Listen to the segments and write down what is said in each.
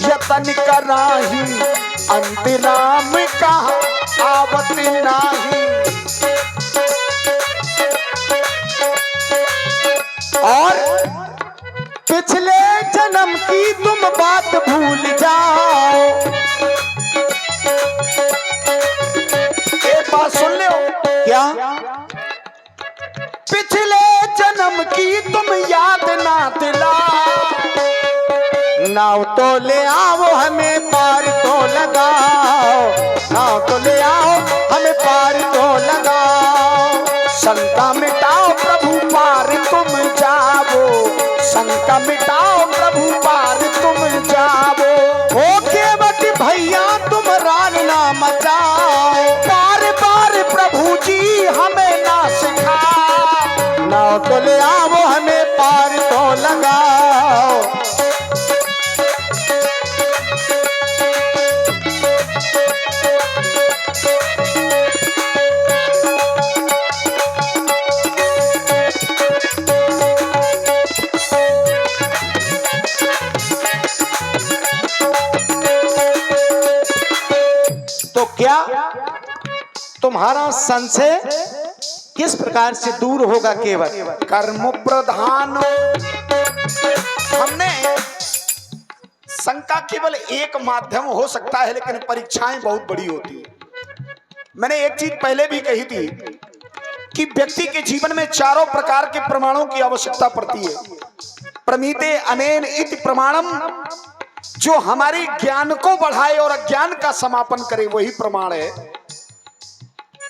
यतन कराही अंतराम का आवत नाही। और पिछले जन्म की तुम बात भूल जाओ। एक बात सुन लो, क्या पिछले जन्म की तुम याद ना दिलाओ। नाव तो ले आओ हमें पार तो लगाओ, नाव तो ले आओ हमें पार तो लगाओ। शंका मिटाओ प्रभु पार तुम जाओ, शंका मिटाओ प्रभु पार तुम जाओ। हो केवट भैया तुम रान ना मचाओ, बार बार प्रभु जी हमें ना सिखाओ। नाव तो ले आओ हमें पार तो लगाओ। तो क्या तुम्हारा संशय किस प्रकार से दूर होगा? केवल कर्म प्रधान। हमने शंका केवल एक माध्यम हो सकता है, लेकिन परीक्षाएं बहुत बड़ी होती है। मैंने एक चीज पहले भी कही थी कि व्यक्ति के जीवन में चारों प्रकार के प्रमाणों की आवश्यकता पड़ती है। प्रमीते अनेन इति प्रमाणम, जो हमारे ज्ञान को बढ़ाए और अज्ञान का समापन करे, वही प्रमाण है।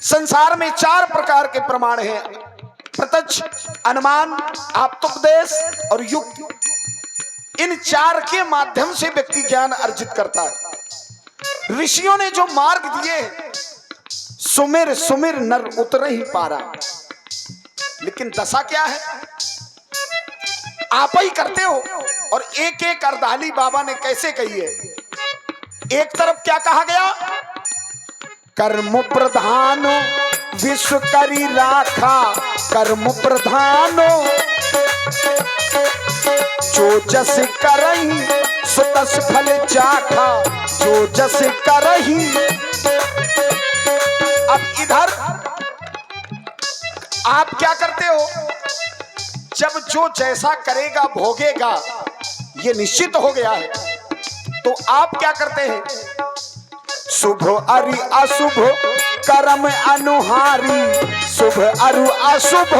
संसार में चार प्रकार के प्रमाण हैं: प्रत्यक्ष, अनुमान, आप्तोपदेश और युक्ति। इन चार के माध्यम से व्यक्ति ज्ञान अर्जित करता है। ऋषियों ने जो मार्ग दिए, सुमिर सुमिर नर उतर ही पारा। लेकिन दशा क्या है? आप ही करते हो। और एक एक अर्धाली बाबा ने कैसे कही है। एक तरफ क्या कहा गया? कर्म प्रधानो विश्व करी राखा, कर्म प्रधानो जो जस करही सो तस फल चाखा, जो जस करही। अब इधर आप क्या करते हो? जब जो जैसा करेगा भोगेगा, ये निश्चित हो गया है। तो आप क्या करते हैं? शुभ अरि अशुभ कर्म अनुहारी, शुभ अरु अशुभ।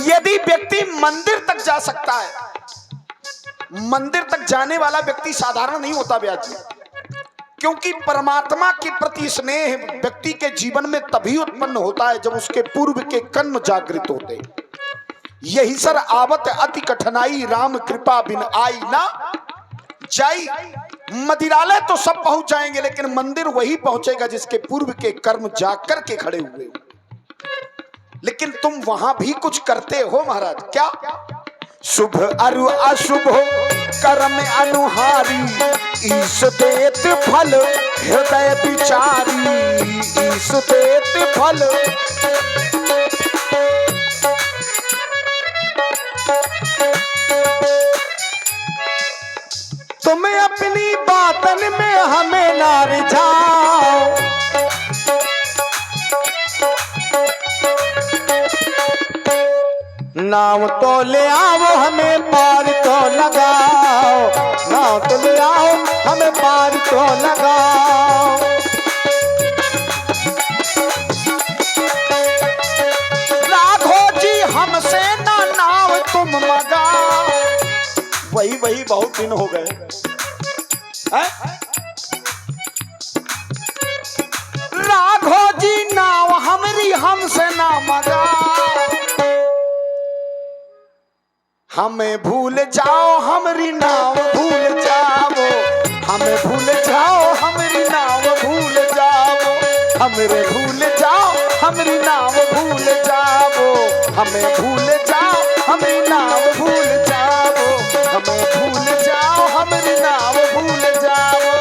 यदि व्यक्ति मंदिर तक जा सकता है, मंदिर तक जाने वाला व्यक्ति साधारण नहीं होता ब्याज जी, क्योंकि परमात्मा के प्रति स्नेह व्यक्ति के जीवन में तभी उत्पन्न होता है जब उसके पूर्व के कर्म जागृत होते हैं। यही सर आवत अति कठिनाई, राम कृपा बिन आई ना जाई। मदिरालय तो सब पहुंच जाएंगे, लेकिन मंदिर वही पहुंचेगा जिसके पूर्व के कर्म जाग कर के खड़े हुए। लेकिन तुम वहां भी कुछ करते हो महाराज। क्या? शुभ अरु अशुभ कर्म अनुहारी, ईश देत फल हृदय विचारी, ईश देत फल। तुम अपनी बातन में हमें ना रिझाओ, नाव तो ले आओ हमें पार तो लगाओ, नाव तो ले आओ हमें पार तो लगाओ। राघो जी हमसे ना नाव तुम मगाओ। वही बहुत दिन हो गए हैं? राघो जी नाव हमारी हमसे ना मगाओ। हमें भूल जाओ हमारी नाव भूल जाओ, हमें भूल जाओ हमारी नाव भूल जाओ, हमरे भूल जाओ हमारी नाव भूल जाओ, हमें भूल जाओ हमारी नाव भूल जाओ, हमें भूल जाओ हमारी नाव भूल जाओ।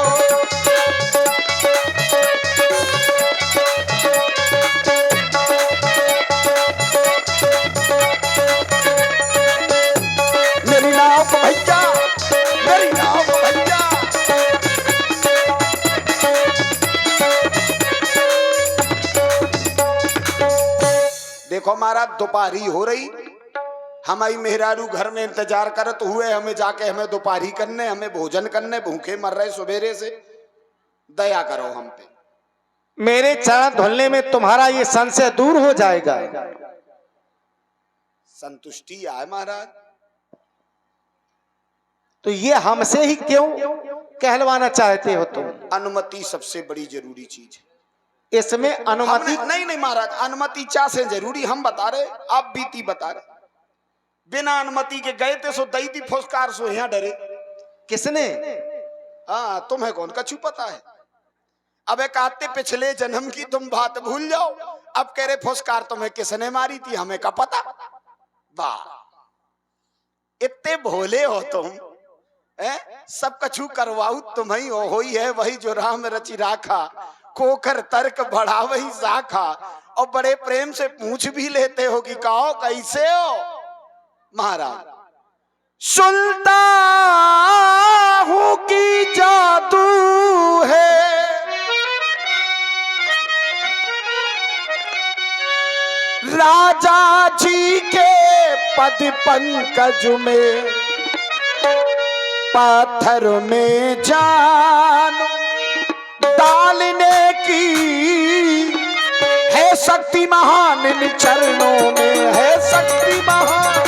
देखो महाराज दोपहरी हो रही, हमारी मेहरारू घर में इंतजार करत हुए, हमें जाके हमें दोपहरी करने, हमें भोजन करने, भूखे मर रहे सवेरे से, दया करो हम पे। मेरे चरण धुलने में तुम्हारा ये संशय दूर हो जाएगा। संतुष्टि आए महाराज, तो ये हमसे ही क्यों कहलवाना चाहते हो तुम? अनुमति सबसे बड़ी जरूरी चीज है इसमें। अनुमति नहीं महाराज, अनुमति चा से जरूरी हम बता रहे, आप बीती बता रहे। बिना अनुमति के गए थे सो दई थी फुसकार, सो यहाँ डरे किसने? हाँ तुम्हें कौन कछु पता है। अब एक आते पिछले जन्म की तुम बात भूल जाओ, अब कह रहे फुसकार तुम्हें किसने मारी थी, हमें का पता। वाह इतने भोले हो तुम, सब कछु करवाऊ तुम्हें हो ही है, वही जो राम रचि राखा, कोकर तर्क बढ़ा वही साखा। और बड़े प्रेम से पूछ भी लेते हो कि कहो कैसे हो महाराज। सुनता हूं कि जादू है राजा जी के पद पंकज में, पाथर में जान डालने की है शक्ति महान, इन चरणों में है शक्ति महान।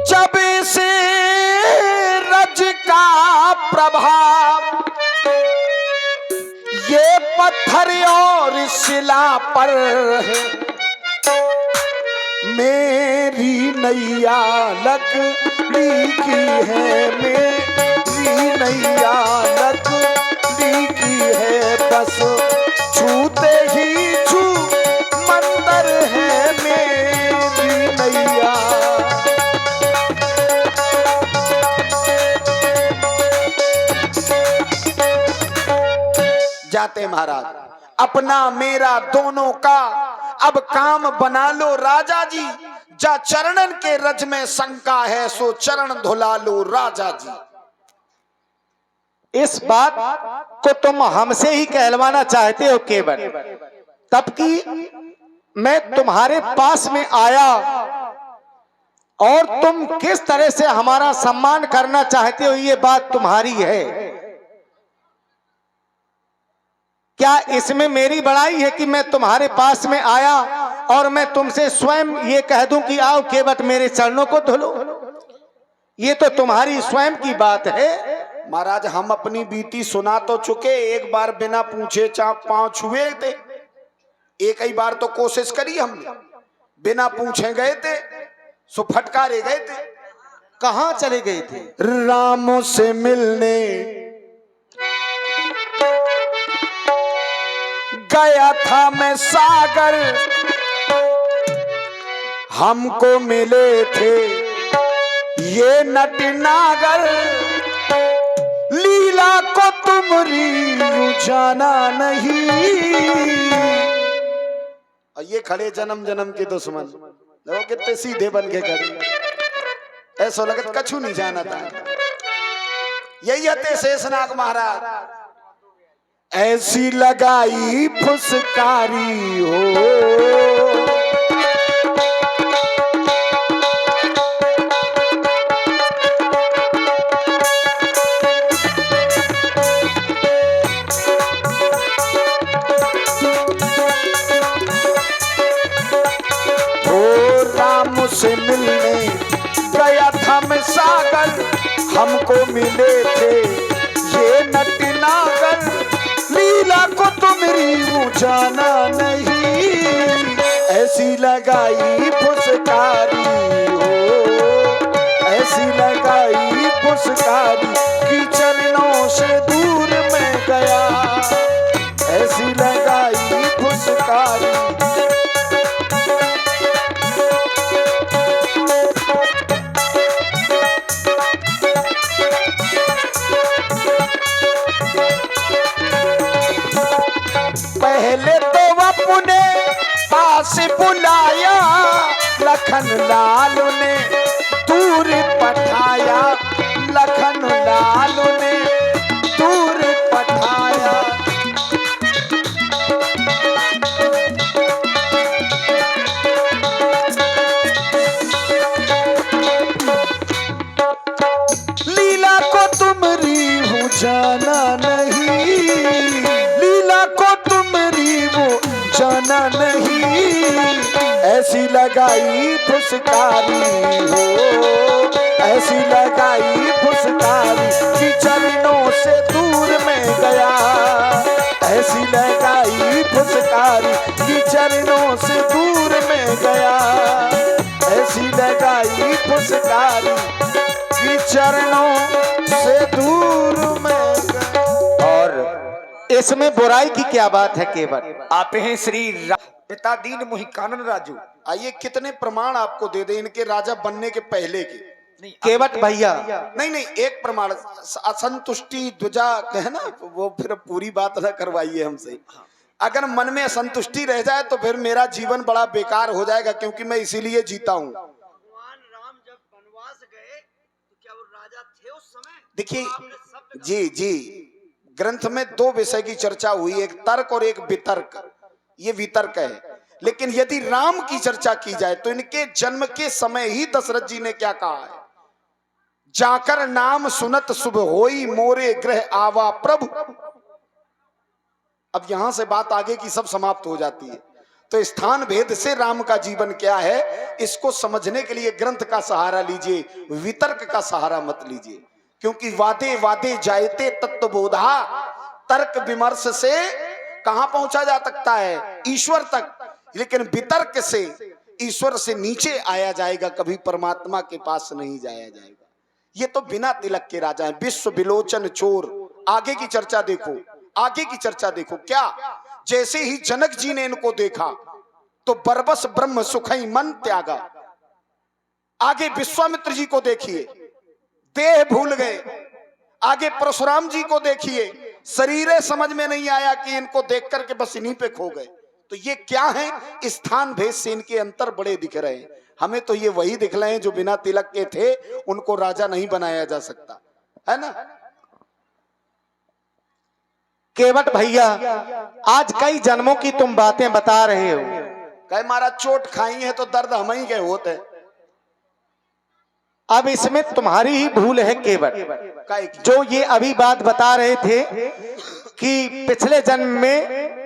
जब से रज का प्रभाव ये पत्थर और शिला पर है, मेरी नैया लकड़ी की है, मेरी नैया लकड़ी की है, बस छूते ही छू मंतर है मेरी नैया। जाते महाराज, अपना मेरा दोनों का अब काम बना लो राजा जी, जा चरणन के रज में शंका है, सो चरण धुला लो राजा जी। इस बात को तुम हमसे ही कहलवाना चाहते हो केवल, तब कि मैं तुम्हारे पास में आया और तुम किस तरह से हमारा सम्मान करना चाहते हो, ये बात तुम्हारी है। क्या इसमें मेरी बड़ाई है कि मैं तुम्हारे पास में आया और मैं तुमसे स्वयं ये कह दूं कि आओ केवट मेरे चरणों को धुलो? ये तो तुम्हारी स्वयं की बात है। महाराज हम अपनी बीती सुना तो चुके, एक बार बिना पूछे चाप पांव छुए थे, एक ही बार तो कोशिश करी हमने, बिना पूछे गए थे, सो फटकारे गए थे। कहां चले गए थे? रामों से मिलने गया था मैं सागर, हमको मिले थे ये नट नागर, लीला को तुमरी जाना नहीं। और ये खड़े जन्म जन्म के दुश्मन, देखो कितने सीधे बन के खड़े, ऐसा लगत कछु नहीं जाना था। यही हते शेषनाग महाराज, ऐसी लगाई फुसकारी हो राम से मिलने गया था मैं सागर, हमको मिले थे ये नट नागर, लीला को तो मेरी जाना नहीं। ऐसी लगाई फुसकारी हो, ऐसी लगाई फुसकारी कि चरणों से दूर मैं गया, ऐसी लगाई फुसकारी। पहले तो अपने पास बुलाया, लखन लखन लाल ने दूर पठाया, लखन लाल ने दूर पठाया। लीला को तुम रीहू जाना नहीं, लीला को तुम रीहू जाना नहीं, ऐसी लगाई फुसकारी हो, ऐसी लगाई फुसकारी कि चरणों से दूर में गया, ऐसी लगाई फुसकारी कि चरणों से दूर में गया, ऐसी लगाई फुसकारी कि चरणों से दूर में गया। और इसमें बुराई की क्या बात है केवट? आप हैं श्री पिता दीन मोहि कानन राजू। आइए कितने प्रमाण आपको दे दे इनके राजा बनने के पहले के। नहीं केवट भैया, नहीं एक प्रमाण, असंतुष्टि ध्वजा है ना, वो फिर पूरी बात ना करवाइए हमसे। अगर मन में असंतुष्टि रह जाए तो फिर मेरा जीवन बड़ा बेकार हो जाएगा, क्योंकि मैं इसीलिए जीता हूँ। भगवान राम जब वनवास गए तो क्या वो राजा थे उस समय? देखिए जी ग्रंथ में दो विषय की चर्चा हुई, एक तर्क और एक वितर्क। ये वितर्क है। लेकिन यदि राम की चर्चा की जाए तो इनके जन्म के समय ही दशरथ जी ने क्या कहा है, जाकर नाम सुनत शुभ होई मोरे ग्रह आवा प्रभु। अब यहां से बात आगे की सब समाप्त हो जाती है। तो स्थान भेद से राम का जीवन क्या है, इसको समझने के लिए ग्रंथ का सहारा लीजिए, वितर्क का सहारा मत लीजिए। क्योंकि वादे वादे जायते तत्वबोधा, तर्क विमर्श से कहां पहुंचा जा सकता है, ईश्वर तक। लेकिन वितर्क से ईश्वर से नीचे आया जाएगा, कभी परमात्मा के पास नहीं जाया जाएगा। ये तो बिना तिलक के राजा हैं, विश्व विलोचन चोर। आगे की चर्चा देखो, आगे की चर्चा देखो। क्या जैसे ही जनक जी ने इनको देखा तो बरबस ब्रह्म सुखई मन त्यागा। आगे विश्वामित्र जी को देखिए, देह भूल गए। आगे परशुराम जी को देखिए, शरीरे समझ में नहीं आया कि इनको देख करके बस इन्हीं पे खो गए। तो ये क्या है, स्थान भेद से इनके अंतर बड़े दिख रहे हैं। हमें तो ये वही दिख रहे हैं जो बिना तिलक के थे, उनको राजा नहीं बनाया जा सकता है ना। केवट भैया, आज कई जन्मों की तुम बातें बता रहे हो। कहे महाराज चोट खाई है तो दर्द हम ही के होते। अब इसमें तुम्हारी ही भूल है केवट, काहे की? जो ये अभी बात बता रहे थे कि पिछले जन्म में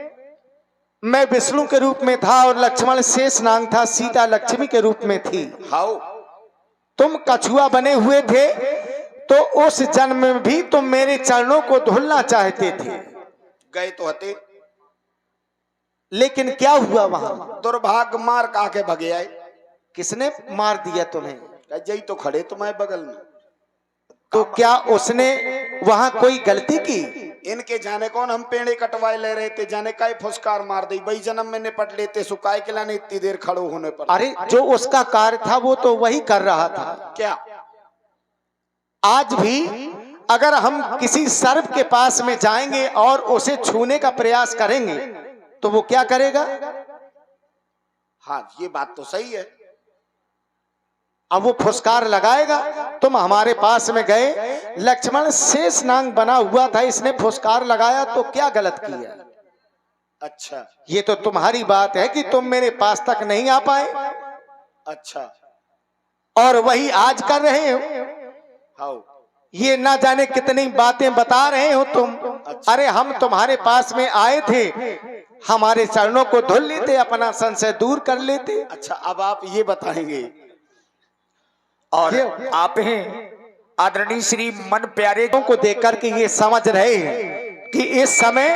मैं विष्णु के रूप में था और लक्ष्मण शेष नाग था, सीता लक्ष्मी के रूप में थी। हाउ तुम कछुआ बने हुए थे, तो उस जन्म में भी तुम मेरे चरणों को धुलना चाहते थे। गए तो हते, लेकिन क्या हुआ वहां? दुर्भाग्य मार कहा के भगे आए। किसने मार दिया तुम्हें? जई तो खड़े तुम्हारे बगल में। तो क्या उसने वहां कोई गलती की? इनके जाने कौन, हम पेड़े कटवाए ले रहे थे, जाने का फुसकार मार दी। वही जन्म में निपट लेते, सुकाए के लाने इतनी देर खड़ो होने पर। अरे जो उसका कार्य था वो तो वही कर रहा था। क्या आज भी अगर हम किसी सर्प के पास में जाएंगे और उसे छूने का प्रयास करेंगे तो वो क्या करेगा? हाँ ये बात तो सही है। अब वो फुसकार लगाएगा। तुम हमारे पास में गए, लक्ष्मण शेष नाग बना हुआ था, इसने फुसकार लगाया तो क्या गलत किया? अच्छा ये तो तुम्हारी बात है कि तुम मेरे पास तक नहीं आ पाए। अच्छा और वही आज कर रहे हो। हाउ ये ना जाने कितनी बातें बता रहे हो तुम। अरे हम तुम्हारे पास में आए थे, हमारे चरणों को धुल लेते, अपना संशय दूर कर लेते। अच्छा अब आप ये बताएंगे, और आप हैं आदरणीय श्री मन प्यारे को देख करके ये समझ रहे हैं कि इस समय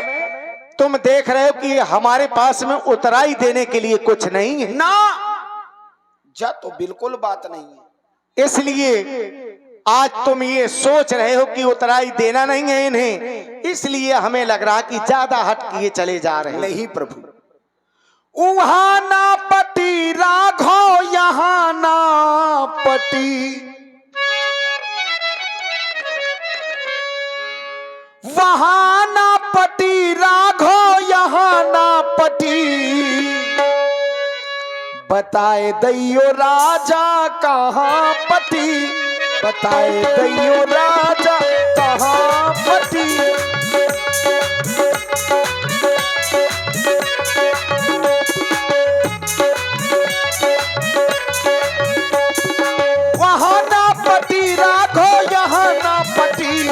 तुम देख रहे हो कि हमारे पास में उतराई देने के लिए कुछ नहीं है ना जा, तो बिल्कुल बात नहीं है। इसलिए आज तुम ये सोच रहे हो कि उतराई देना नहीं है इन्हें, इसलिए हमें लग रहा कि ज्यादा हट किए चले जा रहे हैं। नहीं प्रभु, उहाँ ना पटी राघो, यहाँ ना पटी, वहाँ ना पटी राघो, यहाँ ना पटी, बताए दैयो राजा कहाँ पति, बताए दैयो राजा कहाँ पति। वहाँ ना पति राघो यहाँ ना पति,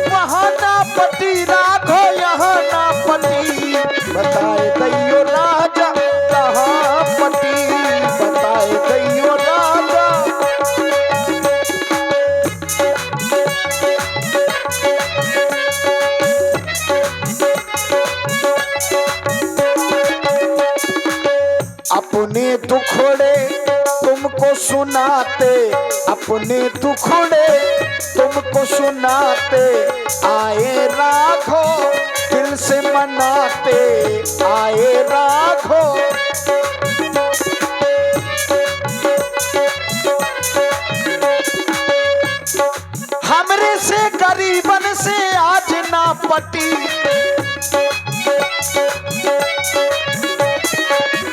वहाँ ना पति राघो यहाँ ना पति। बताए दैयो राजा कहाँ पति, बताए दैयो राजा। अपने दुखड़े तुमको सुनाते, अपने दुखड़े तुमको सुनाते, आए राघो दिल से मनाते, आए राघो। हमरे से गरीबन से आज ना पटी,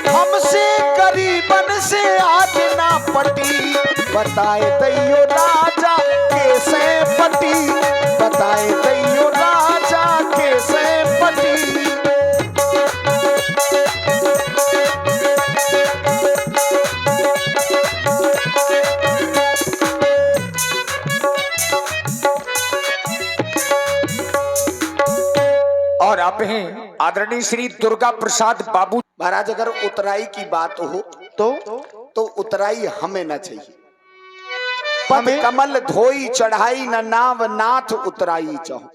हमसे गरीबन से आज ना पटी। बताए दैयो राजा कैसे पटी, बताए दैयो राजा कैसे पटी। और अब हैं आदरणीय श्री दुर्गा प्रसाद बाबू। महाराज अगर उतराई की बात हो तो उतराई हमें न चाहिए। पद कमल धोई चढ़ाई न नाव नाथ उतराई चाहो।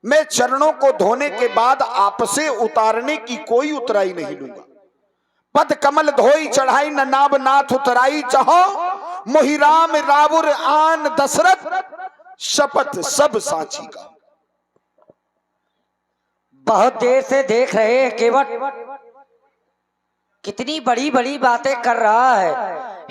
मैं चरणों को धोने के बाद आपसे उतारने की कोई उतराई नहीं लूंगा। पद कमल धोई चढ़ाई न नाव नाथ उतराई चाहो। मोहि राम रावुर आन दशरथ शपथ सब साची का। बहुत देर से देख रहे हैं केवट कितनी बड़ी बड़ी बातें कर रहा है।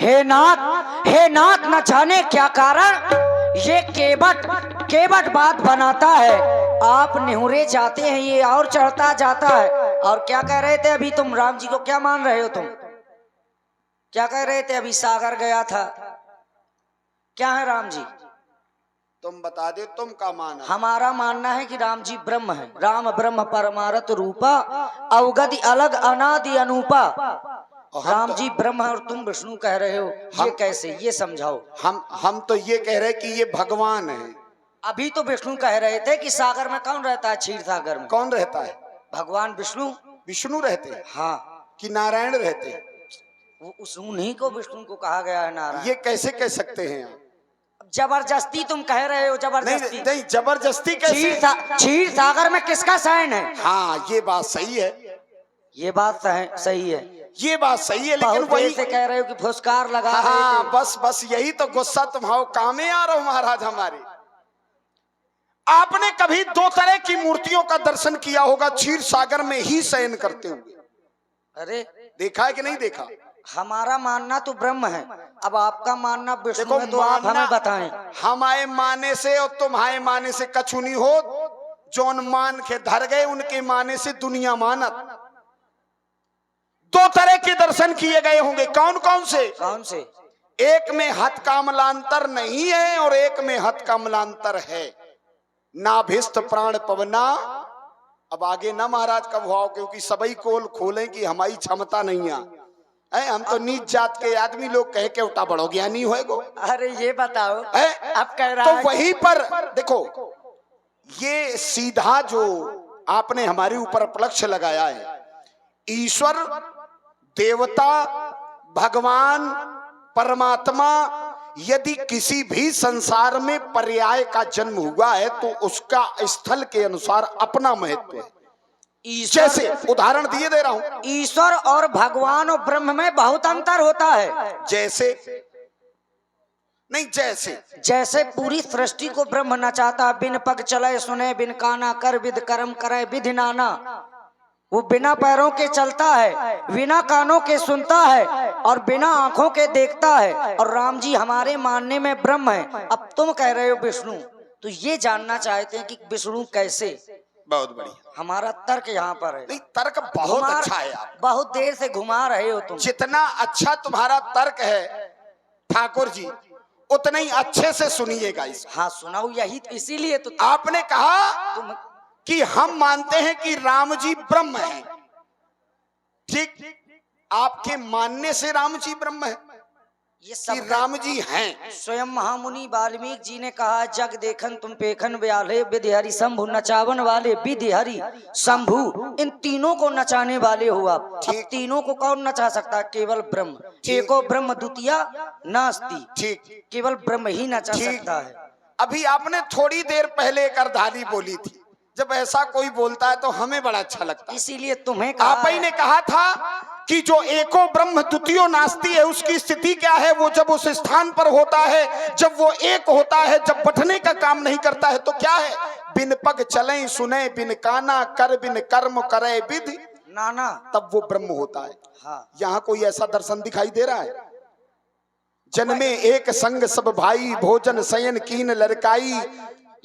हे नाथ न जाने क्या कारण ये केवट बात बनाता है। आप निहुरे जाते हैं ये और चढ़ता जाता है। और क्या कह रहे थे अभी तुम? राम जी को क्या मान रहे हो तुम? क्या कह रहे थे अभी? सागर गया था। क्या है राम जी? तुम बता दे, तुम का मानना? हमारा मानना है कि राम जी ब्रह्म है। राम ब्रह्म परमारथ रूपा, अवगति अलग अनादि अनूपा। राम जी ब्रह्म है और तुम विष्णु कह रहे हो, ये कैसे? ये समझाओ। हम तो ये कह रहे कि ये भगवान है। अभी तो विष्णु कह रहे थे कि सागर में कौन रहता है? क्षीर सागर में कौन रहता है? भगवान विष्णु। विष्णु रहते हैं? हाँ। कि नारायण रहते हैं? वो उन्हीं को विष्णु को कहा गया है नारायण। ये कैसे कह सकते हैं आप? जबरदस्ती तुम कह रहे हो, जबरदस्ती। नहीं जबरदस्ती कैसे? क्षीर सागर में किसका शयन है? हाँ ये बात सही है, ये बात सही है, ये बात सही है, लेकिन वही से कह रहे हो कि फुसकार लगा। हाँ बस यही तो गुस्सा तुम्हारे कामे आ रहा हो महाराज हमारे। आपने कभी दो तरह की मूर्तियों का दर्शन किया होगा क्षीर सागर में ही शयन करते हुए। अरे देखा है कि नहीं देखा? हमारा मानना तो ब्रह्म है, अब आपका मानना विष्णु है, तो आप हमें बताएं। हमारे माने से और तुम्हारे माने से कछु नहीं हो। जौन मान के धर गए उनके माने से दुनिया मानत। दो तरह के दर्शन किए गए होंगे। कौन कौन से? कौन से? एक में हथ कमलांतर नहीं है और एक में हथ कमलांतर है। नाभिस्त प्राण पवना। अब आगे ना महाराज का भाव, क्योंकि सबई कोल खोले कि हमारी क्षमता नहीं है। हम तो नीच जात के आदमी लोग कह के उठा बड़ो ज्ञानी होएगो। अरे ये बताओ अब कह रहा तो है वहीं पर देखो, ये सीधा जो आपने हमारे ऊपर उपलक्ष्य लगाया है, ईश्वर, देवता, भगवान, परमात्मा यदि किसी भी संसार में पर्याय का जन्म हुआ है तो उसका स्थल के अनुसार अपना महत्व है। जैसे उदाहरण दिए दे रहा हूं, ईश्वर और भगवान और ब्रह्म में बहुत अंतर होता है। जैसे नहीं, जैसे पूरी सृष्टि को ब्रह्म नचाता, बिन पग चले सुने, बिन काना कर विद कर्म करे विधि नाना। वो बिना पैरों के चलता है, बिना कानों के सुनता है और बिना आंखों के देखता है। और राम जी हमारे मानने में ब्रह्म है। अब तुम कह रहे हो विष्णु, तो ये जानना चाहते हैं कि विष्णु कैसे? बहुत बढ़िया। हमारा तर्क यहाँ पर है। नहीं, तर्क बहुत घुमा- अच्छा है यार। बहुत देर से घुमा रहे हो तुम। जितना अच्छा तुम्हारा तर्क है ठाकुर जी, उतना ही अच्छे से सुनिएगा इसको। हाँ सुनाओ, यही तो इसीलिए तो आपने कहा तुम कि हम मानते हैं कि राम जी ब्रह्म हैं, ठीक? आपके मानने से राम जी ब्रह्म है ये कि सब राम जी हैं? स्वयं महामुनि वाल्मीकि जी ने कहा, जग देखन तुम पेखन व्याले विधिहरि शंभु, नचावन वाले विधिहरि शंभु। इन तीनों को नचाने वाले हो आप। अब ठीक। तीनों को कौन नचा सकता है? केवल ब्रह्म। एको ब्रह्म द्वितीया नास्ति। ठीक केवल ब्रह्म ही नचा ठीक। सकता है। अभी आपने थोड़ी देर पहले एक अर्धाली बोली थी। जब ऐसा कोई बोलता है तो हमें बड़ा अच्छा लगता है। इसीलिए तुम्हें कहा आप ही ने कहा था कि जो एको ब्रह्म द्वितीयो नास्ति है, उसकी स्थिति क्या है? वो जब उस स्थान पर होता है, जब वो एक होता है, जब बंटने का काम नहीं करता है, तो क्या है? बिन पग चले सुने, बिन काना कर, बिन कर्म करे विधि, नाना। तब वो ब्रह्म होता है। हाँ यहाँ कोई ऐसा दर्शन दिखाई दे रहा है? जन्मे एक संग सब भाई, भोजन शयन कीन लड़काई।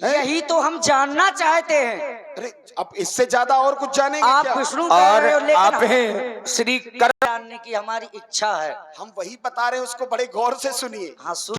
यही तो हम जानना चाहते हैं। अरे अब इससे ज्यादा और कुछ जानेंगे आप क्या? विष्णु कह और रहे हो, लेकिन आप हैं श्री कर जानने की हमारी इच्छा है। हम वही बता रहे हैं, उसको बड़े गौर से सुनिए। हाँ सुन